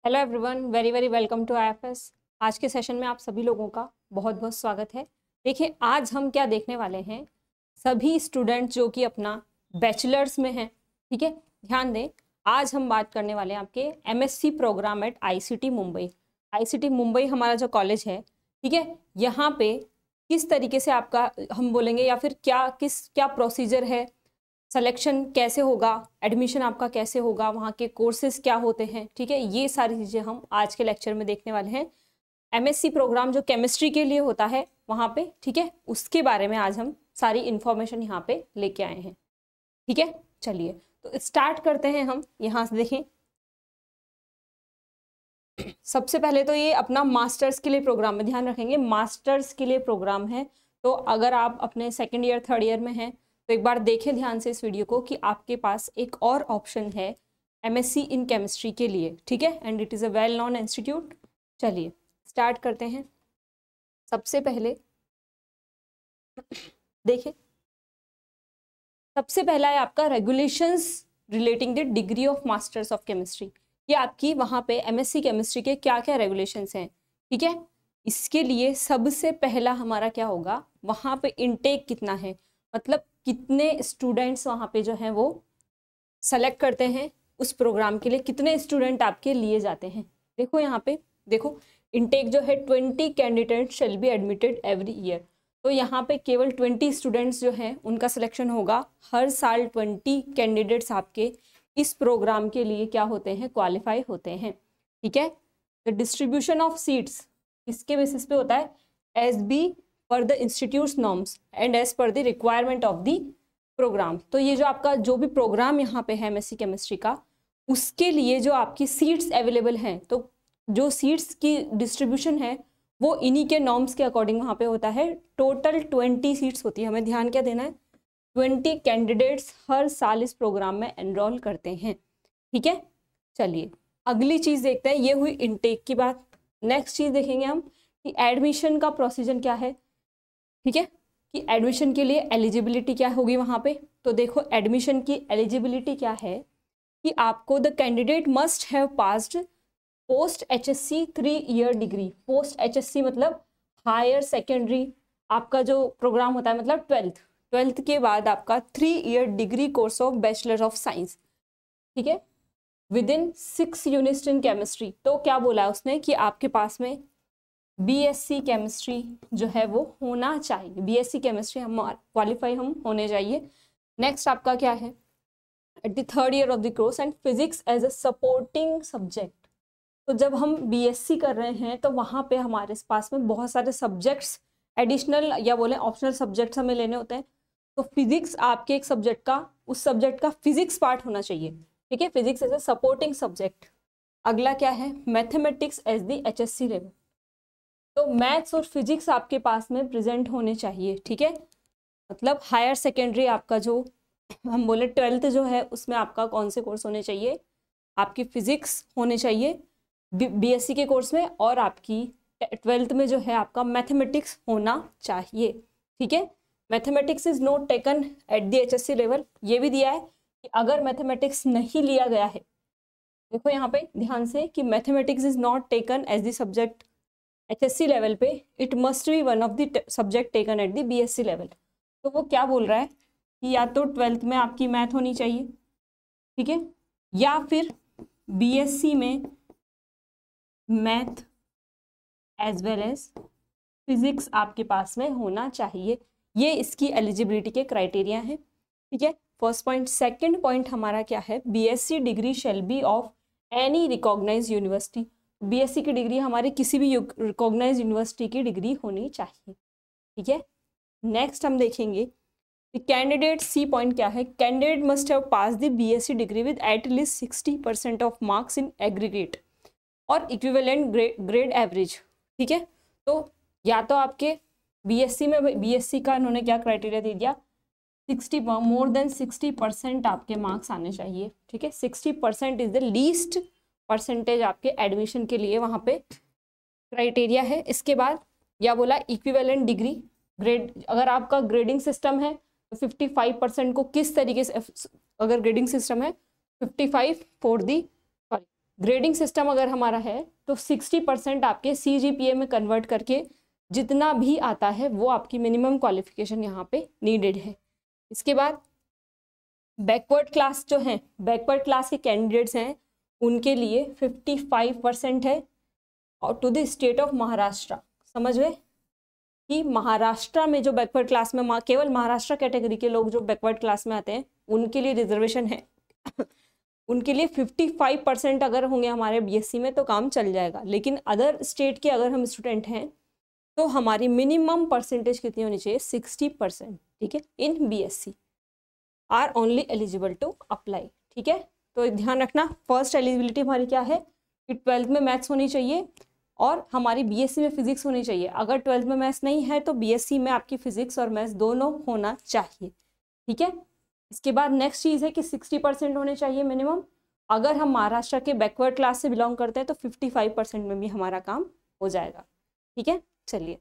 Hello everyone, very very welcome to IFS. आज के session में आप सभी लोगों का बहुत बहुत स्वागत है। देखिए, आज हम क्या देखने वाले हैं। सभी स्टूडेंट जो कि अपना बैचलर्स में हैं, ठीक है, ध्यान दें। आज हम बात करने वाले हैं आपके MSc programme at ICT Mumbai. ICT Mumbai हमारा जो कॉलेज है, ठीक है, यहाँ पे किस तरीके से आपका हम बोलेंगे या फिर क्या प्रोसीजर है, सिलेक्शन कैसे होगा, एडमिशन आपका कैसे होगा, वहाँ के कोर्सेज क्या होते हैं, ठीक है, ये सारी चीज़ें हम आज के लेक्चर में देखने वाले हैं। एमएससी प्रोग्राम जो केमिस्ट्री के लिए होता है वहाँ पे, ठीक है, उसके बारे में आज हम सारी इन्फॉर्मेशन यहाँ पे लेके आए हैं। ठीक है, चलिए तो स्टार्ट करते हैं हम यहाँ से। देखें, सबसे पहले तो ये अपना मास्टर्स के लिए प्रोग्राम में ध्यान रखेंगे, मास्टर्स के लिए प्रोग्राम है। तो अगर आप अपने सेकेंड ईयर थर्ड ईयर में हैं तो एक बार देखें ध्यान से इस वीडियो को कि आपके पास एक और ऑप्शन है एमएससी इन केमिस्ट्री के लिए, ठीक है, and it is a well known institute. चलिए स्टार्ट करते हैं। सबसे पहले देखिए, सबसे पहला है आपका regulations relating the degree of masters of chemistry. ये आपकी वहाँ पे एमएससी केमिस्ट्री के क्या क्या रेगुलेशंस हैं, ठीक है। इसके लिए सबसे पहला हमारा क्या होगा, वहाँ पे इनटेक कितना है, मतलब कितने स्टूडेंट्स वहाँ पे जो हैं वो सेलेक्ट करते हैं उस प्रोग्राम के लिए, कितने स्टूडेंट आपके लिए जाते हैं। देखो यहाँ पे, देखो इनटेक जो है 20 candidate shall be admitted every year. तो यहाँ पे केवल 20 स्टूडेंट्स जो हैं उनका सिलेक्शन होगा। हर साल 20 कैंडिडेट्स आपके इस प्रोग्राम के लिए क्या होते हैं, क्वालिफाई होते हैं, ठीक है। द डिस्ट्रीब्यूशन ऑफ सीट्स किसके बेसिस पे होता है, as be per the institute norms and as per the requirement of the programme. तो ये जो आपका जो भी प्रोग्राम यहाँ पे है एमएससी केमिस्ट्री का, उसके लिए जो आपकी सीट्स अवेलेबल हैं, तो जो सीट्स की डिस्ट्रीब्यूशन है वो इन्हीं के नॉर्म्स के अकॉर्डिंग वहाँ पे होता है। टोटल 20 सीट्स होती है। हमें ध्यान क्या देना है, 20 कैंडिडेट्स हर साल इस प्रोग्राम में एनरोल करते हैं, ठीक है। चलिए अगली चीज़ देखते हैं, ये हुई इनटेक की बात। नेक्स्ट चीज़ देखेंगे हम कि एडमिशन का प्रोसीजर क्या है, ठीक है, कि एडमिशन के लिए एलिजिबिलिटी क्या होगी वहाँ पे। तो देखो एडमिशन की एलिजिबिलिटी क्या है कि आपको the candidate must have passed post HSC 3 year degree. Post HSC मतलब हायर सेकेंडरी, आपका जो प्रोग्राम होता है मतलब 12th के बाद आपका 3 year degree course of bachelor of science, ठीक है, with in 6 units in chemistry. तो क्या बोला उसने कि आपके पास में बीएससी केमिस्ट्री जो है वो होना चाहिए, बीएससी केमिस्ट्री हम क्वालिफाई हम होने चाहिए। नेक्स्ट आपका क्या है, at the third year of the course and physics as a supporting subject. तो जब हम बीएससी कर रहे हैं तो वहाँ पे हमारे पास में बहुत सारे सब्जेक्ट्स एडिशनल या बोले ऑप्शनल सब्जेक्ट्स हमें लेने होते हैं। तो फिजिक्स आपके एक सब्जेक्ट का, उस सब्जेक्ट का फिजिक्स पार्ट होना चाहिए, ठीक है, physics as a supporting subject. अगला क्या है, mathematics as the HSC level. तो मैथ्स और फिजिक्स आपके पास में प्रेजेंट होने चाहिए, ठीक है। मतलब हायर सेकेंडरी आपका जो हम बोले 12th जो है उसमें आपका कौन से कोर्स होने चाहिए, आपकी फिजिक्स होने चाहिए बीएससी के कोर्स में, और आपकी 12th में जो है आपका मैथमेटिक्स होना चाहिए, ठीक है। Mathematics is not taken at the HSC level. ये भी दिया है कि अगर मैथमेटिक्स नहीं लिया गया है, देखो यहाँ पे ध्यान से, कि mathematics is not taken as the subject HSC level पे, it must be one of the subject taken at the BSc level. तो वो क्या बोल रहा है कि या तो 12th में आपकी मैथ होनी चाहिए, ठीक है, या फिर बीएससी में math as well as physics आपके पास में होना चाहिए। ये इसकी एलिजिबिलिटी के क्राइटेरिया हैं, ठीक है, फर्स्ट पॉइंट। सेकंड पॉइंट हमारा क्या है, BSc degree shall be of any recognise university. BSc की डिग्री हमारी किसी भी रिकॉग्नाइज यूनिवर्सिटी की डिग्री होनी चाहिए, ठीक है। नेक्स्ट हम देखेंगे कैंडिडेट, सी पॉइंट क्या है, candidate must have pass the BSc degree with at least 60% of marks in aggregate और इक्विवेलेंट ग्रेड एवरेज, ठीक है। तो या तो आपके बीएससी में, बीएससी का इन्होंने क्या क्राइटेरिया दे दिया, 60 मोर देन 60% आपके मार्क्स आने चाहिए, ठीक है। 60% इज द लीस्ट परसेंटेज आपके एडमिशन के लिए वहाँ पे क्राइटेरिया है। इसके बाद या बोला इक्विवेलेंट डिग्री ग्रेड, अगर आपका ग्रेडिंग सिस्टम है तो 55% को किस तरीके से, अगर ग्रेडिंग सिस्टम है 55 फॉर दी ग्रेडिंग सिस्टम अगर हमारा है तो 60% आपके CGPA में कन्वर्ट करके जितना भी आता है वो आपकी मिनिमम क्वालिफिकेशन यहाँ पे नीडेड है। इसके बाद बैकवर्ड क्लास जो हैं, बैकवर्ड क्लास के कैंडिडेट्स हैं, उनके लिए 55% है। और to the state of Maharashtra, समझ गए कि महाराष्ट्र में जो बैकवर्ड क्लास में केवल महाराष्ट्र कैटेगरी के लोग जो बैकवर्ड क्लास में आते हैं उनके लिए रिजर्वेशन है। उनके लिए 55% अगर होंगे हमारे BSc में तो काम चल जाएगा। लेकिन अदर स्टेट के अगर हम स्टूडेंट हैं तो हमारी मिनिमम परसेंटेज कितनी होनी चाहिए, 60%, ठीक है, in BSc are only eligible to apply, ठीक है। तो ध्यान रखना, फर्स्ट एलिजिबिलिटी हमारी क्या है कि 12th में मैथ्स होनी चाहिए और हमारी BSc में फिजिक्स होनी चाहिए। अगर 12th में मैथ्स नहीं है तो BSc में आपकी फिजिक्स और मैथ्स दोनों होना चाहिए, ठीक है। इसके बाद नेक्स्ट चीज़ है कि 60% होने चाहिए मिनिमम। अगर हम महाराष्ट्र के बैकवर्ड क्लास से बिलोंग करते हैं तो 55% में भी हमारा काम हो जाएगा, ठीक है। चलिए,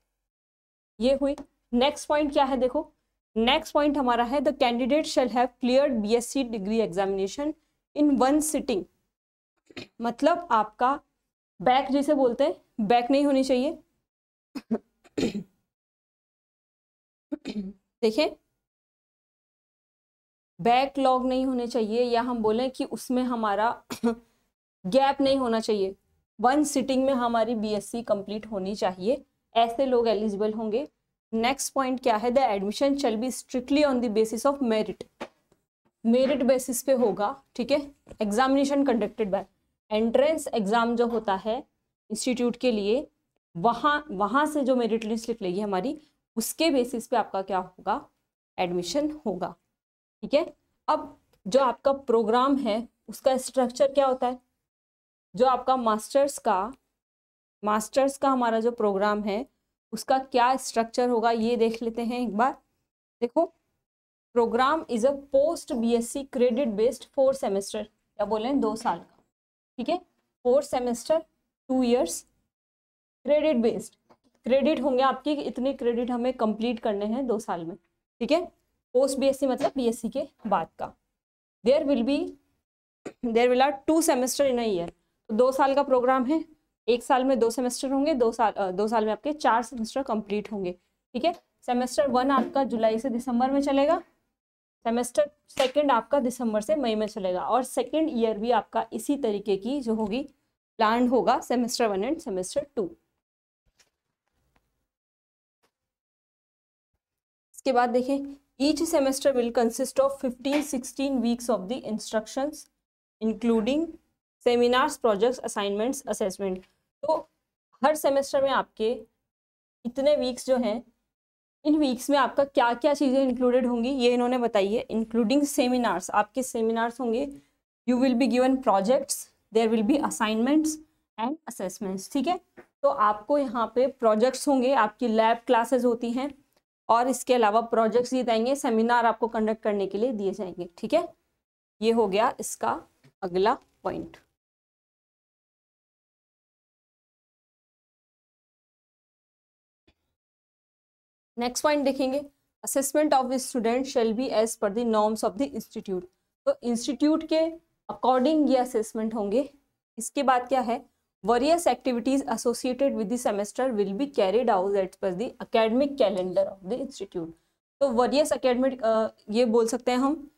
ये हुई। नेक्स्ट पॉइंट क्या है, देखो नेक्स्ट पॉइंट हमारा है the candidate shall have cleared BSc degree examination in 1 sitting. मतलब आपका बैक जिसे बोलते हैं, बैक नहीं होनी चाहिए। देखें, बैकलॉग नहीं होने चाहिए, या हम बोलें कि उसमें हमारा गैप नहीं होना चाहिए। 1 सिटिंग में हमारी BSc कंप्लीट होनी चाहिए, ऐसे लोग एलिजिबल होंगे। नेक्स्ट पॉइंट क्या है, the admission shall be strictly on the basis of merit. Merit basis पे होगा, ठीक है। Examination conducted by, entrance exam जो होता है इंस्टीट्यूट के लिए, वहाँ से जो मेरिट लिस्ट निकलेगी हमारी, उसके बेसिस पे आपका क्या होगा, एडमिशन होगा, ठीक है। अब जो आपका प्रोग्राम है उसका स्ट्रक्चर क्या होता है, जो आपका मास्टर्स का हमारा जो प्रोग्राम है उसका क्या स्ट्रक्चर होगा ये देख लेते हैं एक बार। देखो, programme is a post BSc credit based 4 semester, या बोलें 2 साल का, ठीक है। 4 semester 2 years credit based, credit होंगे आपके, इतने क्रेडिट हमें कंप्लीट करने हैं 2 साल में, ठीक है। पोस्ट BSc मतलब BSc के बाद का। There will are 2 semester in a year, तो 2 साल का प्रोग्राम है, 1 साल में 2 सेमेस्टर होंगे, 2 साल में आपके 4 सेमेस्टर कंप्लीट होंगे, ठीक है। सेमेस्टर 1 आपका जुलाई से दिसंबर में चलेगा, सेमेस्टर 2 आपका दिसंबर से मई में चलेगा, और सेकेंड ईयर भी आपका इसी तरीके की जो होगी प्लान होगा, सेमेस्टर 1 एंड सेमेस्टर 2। इसके बाद देखें, each semester will consist of 15-16 weeks of the instructions including seminars, projects, assignments, assessment. तो हर सेमेस्टर में आपके इतने वीक्स जो हैं, इन वीक्स में आपका क्या क्या चीज़ें इंक्लूडेड होंगी ये इन्होंने बताई है। इंक्लूडिंग सेमिनार्स, आपके सेमिनार्स होंगे, you will be given projects, there will be assignments and assessments, ठीक है। तो आपको यहाँ पे प्रोजेक्ट्स होंगे, आपकी लैब क्लासेस होती हैं, और इसके अलावा प्रोजेक्ट्स दिए जाएंगे, सेमिनार आपको कंडक्ट करने के लिए दिए जाएंगे, ठीक है। ये हो गया इसका अगला पॉइंट। नेक्स्ट पॉइंट देखेंगे, assessment of the student shall be as per the norms of the institute. तो इंस्टीट्यूट के अकॉर्डिंग ये असेसमेंट होंगे। इसके बाद क्या है, various activities associated with the semester will be carried out as per the academic calendar of the institute. तो various academic ये बोल सकते हैं हम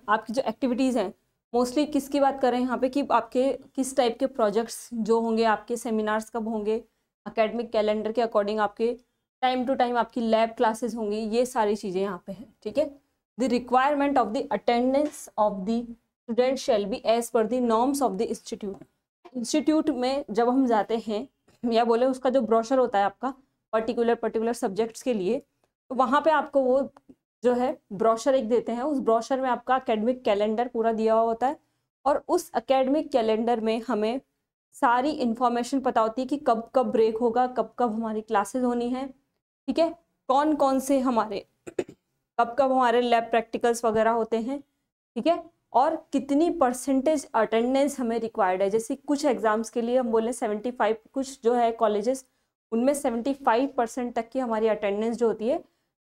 आपकी जो एक्टिविटीज़ हैं, मोस्टली किसकी बात कर रहे हैं यहाँ पे, कि आपके किस टाइप के प्रोजेक्ट्स जो होंगे, आपके सेमिनार्स कब होंगे, एकेडमिक कैलेंडर के अकॉर्डिंग आपके टाइम टू टाइम आपकी लैब क्लासेस होंगी, ये सारी चीज़ें यहाँ पे हैं, ठीक है। The requirement of the attendance of the student shall be as per the norms of the institute. Institute में जब हम जाते हैं, या बोले उसका जो ब्रोशर होता है आपका पर्टिकुलर सब्जेक्ट्स के लिए, तो वहाँ पे आपको वो जो है ब्रोशर एक देते हैं, उस ब्रोशर में आपका एकेडमिक कैलेंडर पूरा दिया हुआ होता है, और उस एकेडमिक कैलेंडर में हमें सारी इन्फॉर्मेशन पता होती है कि कब कब ब्रेक होगा, कब कब हमारी क्लासेस होनी है, ठीक है, कौन कौन से हमारे कब कब हमारे लैब प्रैक्टिकल्स वगैरह होते हैं, ठीक है, और कितनी परसेंटेज अटेंडेंस हमें रिक्वायर्ड है। जैसे कुछ एग्जाम्स के लिए हम बोले 75, कुछ जो है कॉलेजेस उनमें 75% तक की हमारी अटेंडेंस जो होती है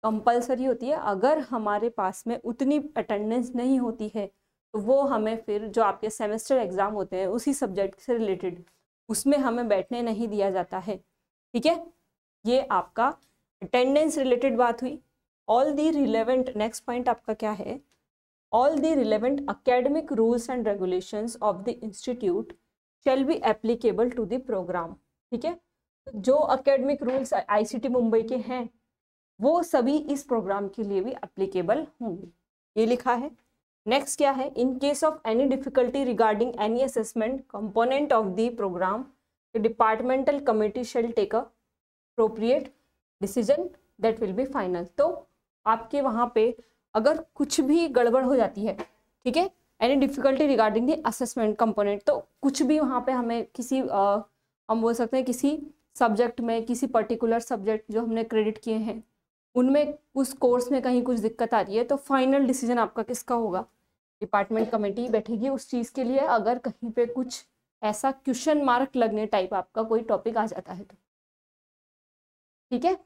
कंपलसरी होती है। अगर हमारे पास में उतनी अटेंडेंस नहीं होती है तो वो हमें फिर जो आपके सेमेस्टर एग्जाम होते हैं उसी सब्जेक्ट से रिलेटेड, उसमें हमें बैठने नहीं दिया जाता है। ठीक है, ये आपका अटेंडेंस रिलेटेड बात हुई। All the relevant, next point आपका क्या है, all the relevant academic rules and regulations of the institute shall be applicable to the programme. ठीक है, जो अकेडमिक रूल्स आईसीटी मुंबई के हैं वो सभी इस प्रोग्राम के लिए भी एप्लीकेबल होंगे, ये लिखा है। नेक्स्ट क्या है, in case of any difficulty regarding any assessment component of the programme the departmental committee shall take a appropriate decision that will be final. तो आपके वहाँ पे अगर कुछ भी गड़बड़ हो जाती है, ठीक है, any difficulty regarding the assessment component, तो कुछ भी वहाँ पे हमें किसी हम बोल सकते हैं किसी सब्जेक्ट में, किसी पर्टिकुलर सब्जेक्ट जो हमने क्रेडिट किए हैं उनमें, उस कोर्स में कहीं कुछ दिक्कत आ रही है, तो फाइनल डिसीजन आपका किसका होगा, डिपार्टमेंट कमेटी बैठेगी उस चीज़ के लिए, अगर कहीं पे कुछ ऐसा क्वेश्चन मार्क लगने टाइप आपका कोई टॉपिक आ जाता है तो। ठीक है,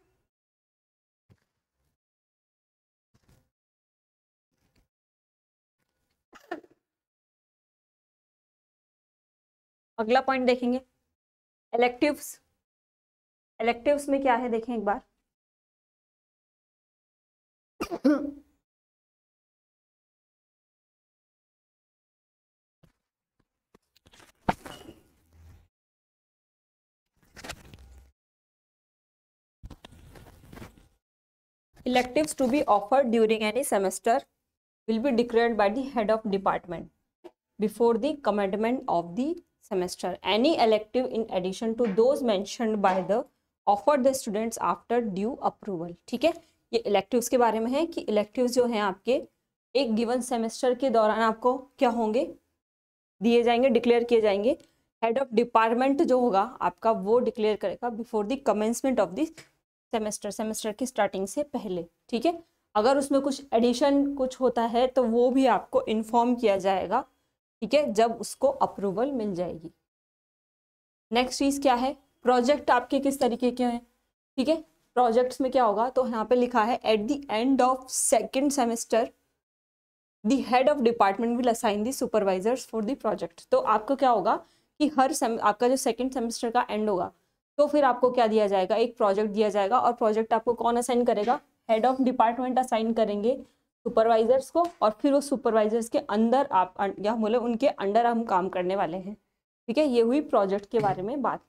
अगला पॉइंट देखेंगे इलेक्टिव्स। इलेक्टिव्स में क्या है देखें एक बार। Electives to be offered during any semester will be declared by the head of department before the commencement of the semester. Any elective in addition to those mentioned by the offered the students after due approval. ठीक है, ये electives के बारे में है कि electives जो हैं आपके एक गिवन सेमेस्टर के दौरान आपको क्या होंगे, दिए जाएंगे, डिक्लेयर किए जाएंगे। हेड ऑफ डिपार्टमेंट जो होगा आपका वो डिक्लेयर करेगा before the commencement of the semester, semester की स्टार्टिंग से पहले। ठीक है, अगर उसमें कुछ एडिशन कुछ होता है तो वो भी आपको इन्फॉर्म किया जाएगा। ठीक है, जब उसको अप्रूवल मिल जाएगी। नेक्स्ट चीज़ क्या है, प्रोजेक्ट आपके किस तरीके के हैं। ठीक है, प्रोजेक्ट्स में क्या होगा, तो यहाँ पे लिखा है at the end of second semester the head of department will assign the supervisors for the project. तो आपको क्या होगा कि आपका जो सेकेंड सेमेस्टर का एंड होगा तो फिर आपको क्या दिया जाएगा, एक प्रोजेक्ट दिया जाएगा, और प्रोजेक्ट आपको कौन असाइन करेगा, हेड ऑफ डिपार्टमेंट असाइन करेंगे सुपरवाइजर्स को, और फिर वो सुपरवाइजर्स के अंदर आप या बोले उनके अंडर हम काम करने वाले हैं। ठीक है, ये हुई प्रोजेक्ट के बारे में बात।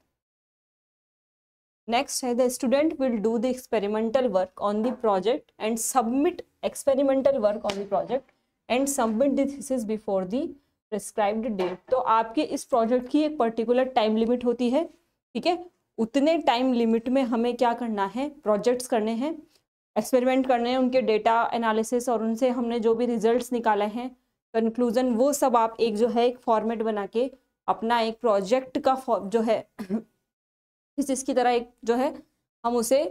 नेक्स्ट है the student will do the experimental work on the project and submit experimental work on the project and submit the thesis before the prescribed date. तो आपके इस प्रोजेक्ट की एक पर्टिकुलर टाइम लिमिट होती है। ठीक है, उतने टाइम लिमिट में हमें क्या करना है, प्रोजेक्ट्स करने हैं, एक्सपेरिमेंट करने हैं, उनके डेटा एनालिसिस और उनसे हमने जो भी रिजल्ट्स निकाले हैं, कंक्लूजन, वो सब आप एक जो है एक फॉर्मेट बना के अपना एक प्रोजेक्ट का जो है इसकी तरह एक जो है हम उसे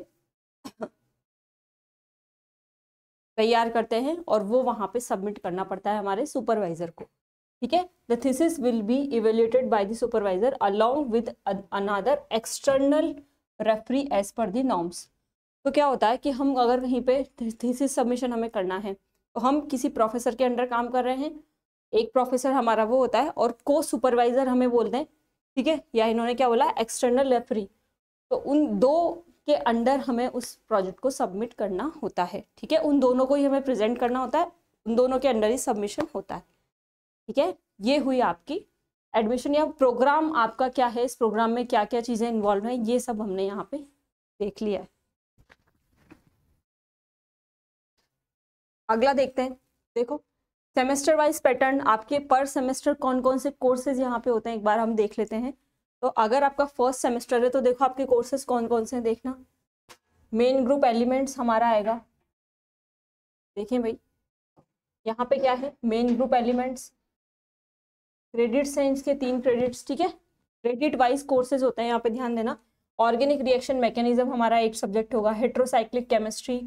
तैयार करते हैं और वो वहाँ पे सबमिट करना पड़ता है हमारे सुपरवाइजर को। ठीक है, the thesis will be evaluated by the supervisor along with another external referee as per the norms. तो क्या होता है कि हम अगर कहीं पे थीसिस सबमिशन हमें करना है तो हम किसी प्रोफेसर के अंडर काम कर रहे हैं, एक प्रोफेसर हमारा वो होता है और को सुपरवाइजर हमें बोलते हैं। ठीक है, या इन्होंने क्या बोला, एक्सटर्नल रेफरी, तो उन दो के अंडर हमें उस प्रोजेक्ट को सबमिट करना होता है। ठीक है, उन दोनों को ही हमें प्रेजेंट करना होता है, उन दोनों के अंडर ही सबमिशन होता है। ठीक है, ये हुई आपकी एडमिशन या प्रोग्राम आपका क्या है, इस प्रोग्राम में क्या क्या चीज़ें इन्वॉल्व हैं, ये सब हमने यहाँ पे देख लिया है। अगला देखते हैं, देखो सेमेस्टर वाइज पैटर्न, आपके पर सेमेस्टर कौन कौन से कोर्सेज यहाँ पे होते हैं एक बार हम देख लेते हैं। तो अगर आपका फर्स्ट सेमेस्टर है तो देखो आपके कोर्सेज कौन कौन से हैं, देखना मेन ग्रुप एलिमेंट्स हमारा आएगा। देखें भाई यहाँ पे क्या है, मेन ग्रुप एलिमेंट्स, क्रेडिट्स हैं इसके 3 क्रेडिट्स। ठीक है, क्रेडिट वाइज कोर्सेज होते हैं, यहाँ पे ध्यान देना। ऑर्गेनिक रिएक्शन मैकेनिज्म हमारा एक सब्जेक्ट होगा, हेट्रोसाइक्लिक केमिस्ट्री,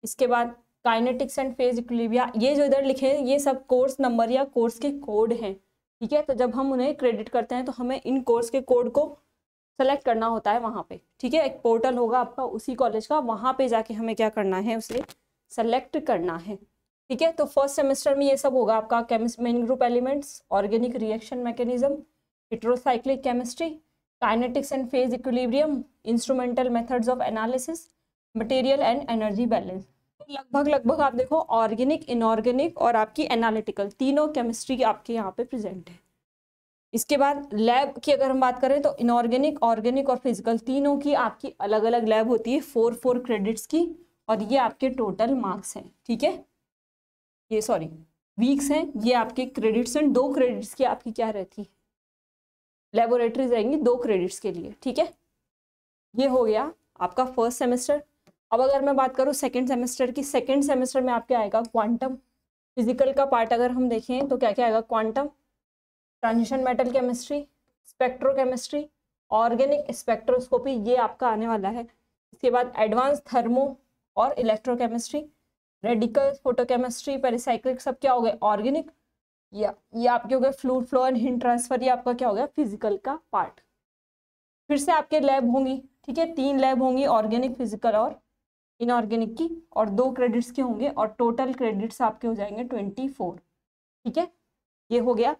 इसके बाद काइनेटिक्स एंड फेज इक्विलिब्रिया। ये जो इधर लिखे हैं ये सब कोर्स नंबर या कोर्स के कोड हैं। ठीक है, तो जब हम उन्हें क्रेडिट करते हैं तो हमें इन कोर्स के कोड को सेलेक्ट करना होता है वहाँ पे। ठीक है, एक पोर्टल होगा आपका उसी कॉलेज का, वहाँ पे जाके हमें क्या करना है, उसे सेलेक्ट करना है। ठीक है। तो फर्स्ट सेमेस्टर में ये सब होगा आपका chemist main group elements, organic reaction mechanism, heterocyclic chemistry, kinetics and phase equilibrium, instrumental methods of analysis, material and energy balance. लगभग आप देखो ऑर्गेनिक, इनऑर्गेनिक और आपकी एनालिटिकल तीनों केमिस्ट्री आपके यहाँ पे प्रेजेंट है। इसके बाद लैब की अगर हम बात करें तो इनऑर्गेनिक, ऑर्गेनिक और फिजिकल तीनों की आपकी अलग अलग लैब होती है 4 क्रेडिट्स की, और ये आपके टोटल मार्क्स हैं। ठीक है, ये सॉरी वीक्स हैं, ये आपके क्रेडिट्स हैं। 2 क्रेडिट्स की आपकी क्या रहती है, लेबोरेटरीज रहेंगी 2 क्रेडिट्स के लिए। ठीक है, ये हो गया आपका फर्स्ट सेमेस्टर। अब अगर मैं बात करूँ सेकेंड सेमेस्टर की, सेकेंड सेमेस्टर में आपके आएगा क्वांटम फिजिकल का पार्ट। अगर हम देखें तो क्या क्या आएगा, quantum, transition metal chemistry, spectrochemistry, organic spectroscopy, ये आपका आने वाला है। इसके बाद एडवांस थर्मो और इलेक्ट्रोकेमिस्ट्री, रेडिकल फोटोकेमिस्ट्री, पेरिसाइक्लिक, सब क्या हो गए ऑर्गेनिक। ये आपके हो गए fluid flow and heat transfer, ये आपका क्या हो गया फिजिकल का पार्ट। फिर से आपके लैब होंगी, ठीक है, 3 लैब होंगी, ऑर्गेनिक, फिजिकल और इनऑर्गेनिक की, और 2 क्रेडिट्स के होंगे, और टोटल क्रेडिट्स आपके हो जाएंगे 24। ठीक है, ये हो गया।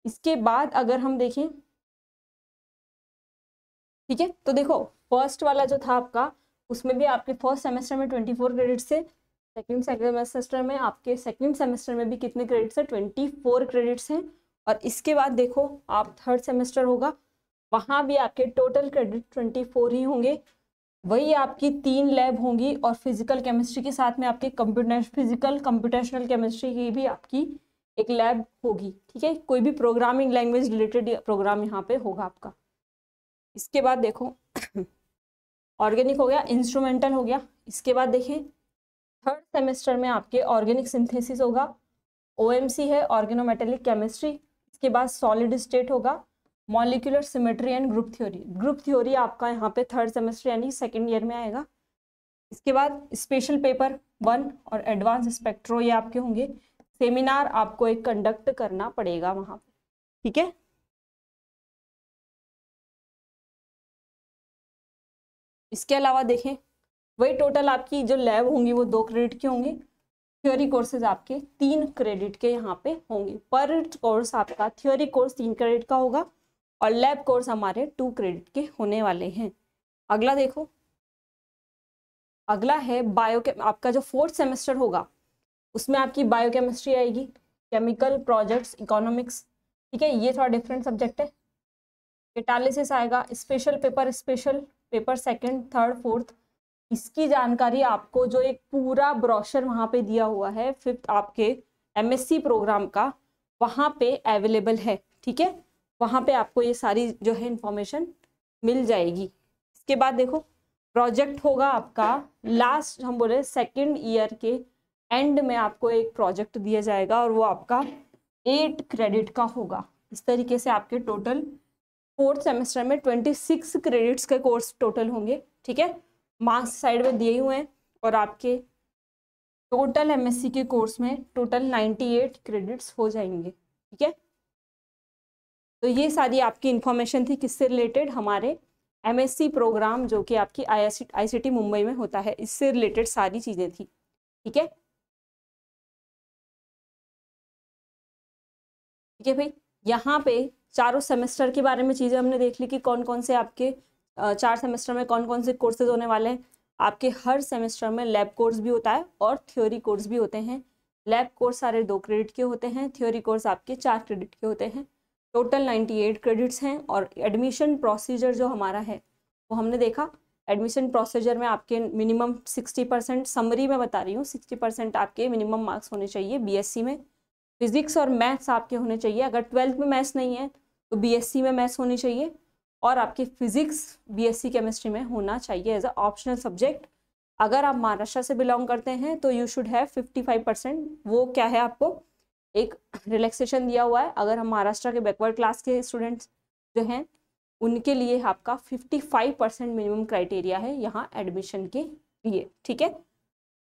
इसके बाद अगर हम देखें, ठीक है, तो देखो फर्स्ट वाला जो था आपका, उसमें भी आपके फर्स्ट सेमेस्टर में 24 क्रेडिट्स से, सेकंड सेमेस्टर में आपके सेकंड सेमेस्टर में भी कितने क्रेडिट्स है, 24 क्रेडिट्स हैं। और इसके बाद देखो आप थर्ड सेमेस्टर होगा, वहाँ भी आपके टोटल क्रेडिट 24 ही होंगे। वही आपकी 3 लैब होंगी, और फिजिकल केमिस्ट्री के साथ में आपके फिजिकल कंप्यूटेशनल केमिस्ट्री की भी आपकी एक लैब होगी। ठीक है, कोई भी प्रोग्रामिंग लैंग्वेज रिलेटेड प्रोग्राम यहाँ पे होगा आपका। इसके बाद देखो ऑर्गेनिक हो गया, इंस्ट्रूमेंटल हो गया। इसके बाद देखें थर्ड सेमेस्टर में आपके ऑर्गेनिक सिंथेसिस होगा, ओएमसी है ऑर्गेनोमेटेलिक केमिस्ट्री। इसके बाद सॉलिड स्टेट होगा, molecular symmetry and group theory. Group theory आपका यहाँ पे थर्ड सेमेस्टर यानी सेकेंड ईयर में आएगा। इसके बाद स्पेशल पेपर 1 और एडवांस स्पेक्ट्रो, ये आपके होंगे। सेमिनार आपको एक कंडक्ट करना पड़ेगा वहाँ पे। ठीक है, इसके अलावा देखें वही टोटल आपकी जो लैब होंगी वो 2 क्रेडिट की होंगी। थ्योरी कोर्सेज आपके 3 क्रेडिट के यहाँ पे होंगे। पर कोर्स आपका थ्योरी कोर्स 3 क्रेडिट का होगा, और लैब कोर्स हमारे 2 क्रेडिट के होने वाले हैं। अगला देखो, अगला है आपका जो फोर्थ सेमेस्टर होगा उसमें आपकी बायोकेमिस्ट्री आएगी, केमिकल प्रोजेक्ट्स, इकोनॉमिक्स। ठीक है, ये थोड़ा डिफरेंट सब्जेक्ट है। कैटालिसिस आएगा, special paper second, third, fourth. इसकी जानकारी आपको जो एक पूरा ब्रोशर वहाँ पे दिया हुआ है फिफ्थ आपके एमएससी प्रोग्राम का, वहाँ पे अवेलेबल है। ठीक है, वहाँ पे आपको ये सारी जो है इंफॉर्मेशन मिल जाएगी। इसके बाद देखो प्रोजेक्ट होगा आपका लास्ट, हम बोले सेकेंड ईयर के एंड में आपको एक प्रोजेक्ट दिया जाएगा, और वो आपका 8 क्रेडिट का होगा। इस तरीके से आपके टोटल फोर्थ सेमेस्टर में 26 क्रेडिट्स के कोर्स टोटल होंगे। ठीक है, मार्क्स साइड में दिए हुए हैं, और आपके टोटल एमएससी के कोर्स में टोटल 98 क्रेडिट्स हो जाएंगे। ठीक है, तो ये सारी आपकी इंफॉर्मेशन थी किससे रिलेटेड, हमारे एमएससी प्रोग्राम जो कि आपकी आईसीटी मुंबई में होता है, इससे रिलेटेड सारी चीज़ें थी। ठीक है, ठीक है भाई, यहाँ पे चारों सेमेस्टर के बारे में चीज़ें हमने देख ली कि कौन कौन से आपके 4 सेमेस्टर में कौन कौन से कोर्सेज होने वाले हैं। आपके हर सेमेस्टर में लैब कोर्स भी होता है और थ्योरी कोर्स भी होते हैं। लैब कोर्स सारे 2 क्रेडिट के होते हैं, थ्योरी कोर्स आपके 4 क्रेडिट के होते हैं। टोटल 98 क्रेडिट्स हैं। और एडमिशन प्रोसीजर जो हमारा है वो हमने देखा, एडमिशन प्रोसीजर में आपके मिनिमम 60%, समरी में बता रही हूँ, 60% आपके मिनिमम मार्क्स होने चाहिए बीएससी में। फिजिक्स और मैथ्स आपके होने चाहिए, अगर 12th में मैथ्स नहीं है तो बीएससी में मैथ्स होनी चाहिए, और आपकी फिजिक्स बीएससी केमिस्ट्री में होना चाहिए एज अ ऑप्शनल सब्जेक्ट। अगर आप महाराष्ट्र से बिलोंग करते हैं तो यू शुड हैव 55%। वो क्या है, आपको एक रिलैक्सेशन दिया हुआ है। अगर हम महाराष्ट्र के बैकवर्ड क्लास के स्टूडेंट्स जो हैं उनके लिए आपका 55% मिनिमम क्राइटेरिया है यहाँ एडमिशन के लिए। ठीक है,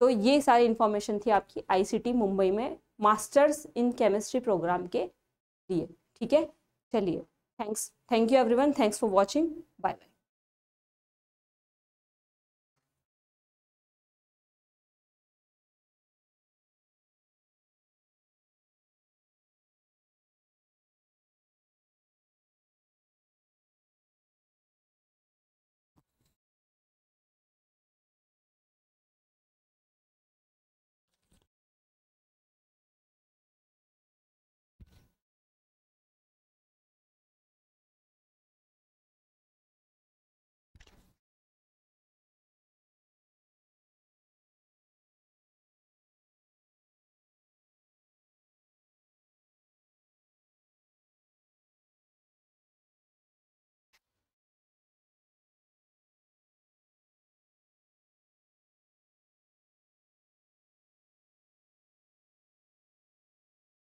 तो ये सारी इन्फॉर्मेशन थी आपकी आईसीटी मुंबई में मास्टर्स इन केमिस्ट्री प्रोग्राम के लिए। ठीक है, चलिए, thank you everyone, thanks for watching, bye bye.